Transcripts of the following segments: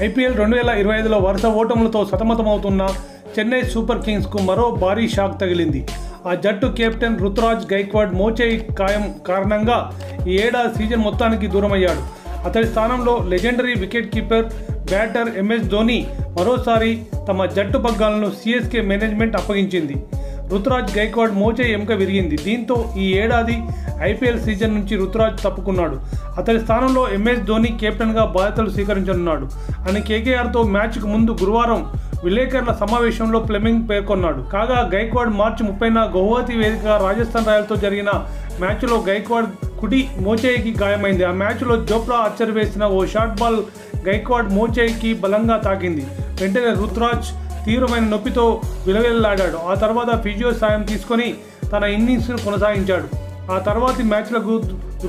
IPL 2025లో వరుస ఓటములతో సతమతమవుతున్న Chennai super కింగ్స్కు మరో భారీ షాక్ తగిలింది. ఆ జట్టు కెప్టెన్ రుతురాజ్ గైక్వాడ్ మోచేయి గాయం కారణంగా ఈ ఏడాది సీజన్ మొత్తానికి దూరమయ్యాడు. అతడి స్థానంలో legendary wicket keeper batter MS Dhoni మరోసారి తమ జట్టు పగ్గాలను సిఎస్కే మేనేజ్మెంట్ అప్పగించింది. రుతురాజ్ గైక్వాడ్ మోచేయి ఎముక విరిగింది. దీంతో ఈ ఏడాది ఐపీఎల్ సీజన్ నుంచి రుతురాజ్ తప్పుకున్నాడు. అతడి స్థానంలో ఎంఎస్ ధోని కెప్టెన్గా బాధ్యతలు స్వీకరించనున్నాడు అని కేకేఆర్తో మ్యాచ్కు ముందు గురువారం విలేకరుల సమావేశంలో ఫ్లెమింగ్ పేర్కొన్నాడు. కాగా గైక్వాడ్ మార్చి 30న గౌహతి వేదికగా రాజస్థాన్ రాయల్తో జరిగిన మ్యాచ్లో గైక్వాడ్ కుడి మోచేయికి గాయమైంది. ఆ మ్యాచ్లో జోప్రా ఆర్చర్ వేసిన ఓ షార్ట్ బాల్ గైక్వాడ్ మోచేయికి బలంగా తాకింది. వెంటనే రుతురాజ్ తీవ్రమైన నొప్పితో విలవిల్లాడాడు. ఆ తర్వాత ఫిజియో సాయం తీసుకొని తన ఇన్నింగ్స్ను కొనసాగించాడు. ఆ తర్వాతి మ్యాచ్లకు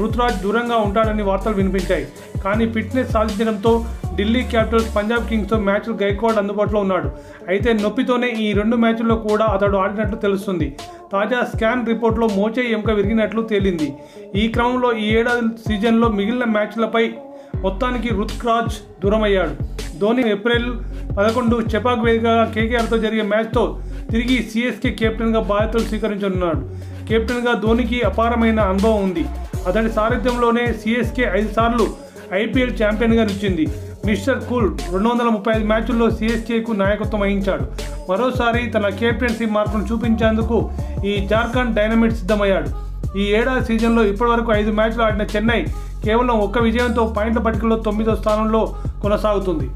రుతురాజ్ దూరంగా ఉంటాడని వార్తలు వినిపించాయి. కానీ ఫిట్నెస్ సాధించడంతో ఢిల్లీ క్యాపిటల్స్, పంజాబ్ కింగ్స్తో మ్యాచ్లు గైక్వాడ్ అందుబాటులో ఉన్నాడు. అయితే నొప్పితోనే ఈ 2 మ్యాచ్ల్లో కూడా అతడు ఆడినట్లు తెలుస్తుంది. తాజా స్కాన్ రిపోర్ట్లో మోచేయి ఎముక విరిగినట్లు తేలింది. ఈ క్రమంలో ఈ ఏడాది సీజన్లో మిగిలిన మ్యాచ్లపై మొత్తానికి రుతురాజ్ దూరమయ్యాడు. ధోని ఏప్రిల్ 11 చెపాక్ వేదికగా కేకేఆర్తో జరిగే మ్యాచ్తో తిరిగి సిఎస్కే కెప్టెన్గా బాధ్యతలు స్వీకరించనున్నాడు. కెప్టెన్గా ధోనికి అపారమైన అనుభవం ఉంది. అతడి సారథ్యంలోనే సిఎస్కే 5 సార్లు ఐపీఎల్ ఛాంపియన్గా నిలిచింది. మిస్టర్ కూల్ 235 మ్యాచ్ల్లో సిఎస్కేకు నాయకత్వం వహించాడు. మరోసారి తన కెప్టెన్సీ మార్కును చూపించేందుకు ఈ జార్ఖండ్ డైనమిట్ సిద్ధమయ్యాడు. ఈ ఏడాది సీజన్లో ఇప్పటివరకు 5 మ్యాచ్లు ఆడిన చెన్నై కేవలం 1 విజయంతో పాయింట్ల పట్టికలో 9వ స్థానంలో కొనసాగుతుంది.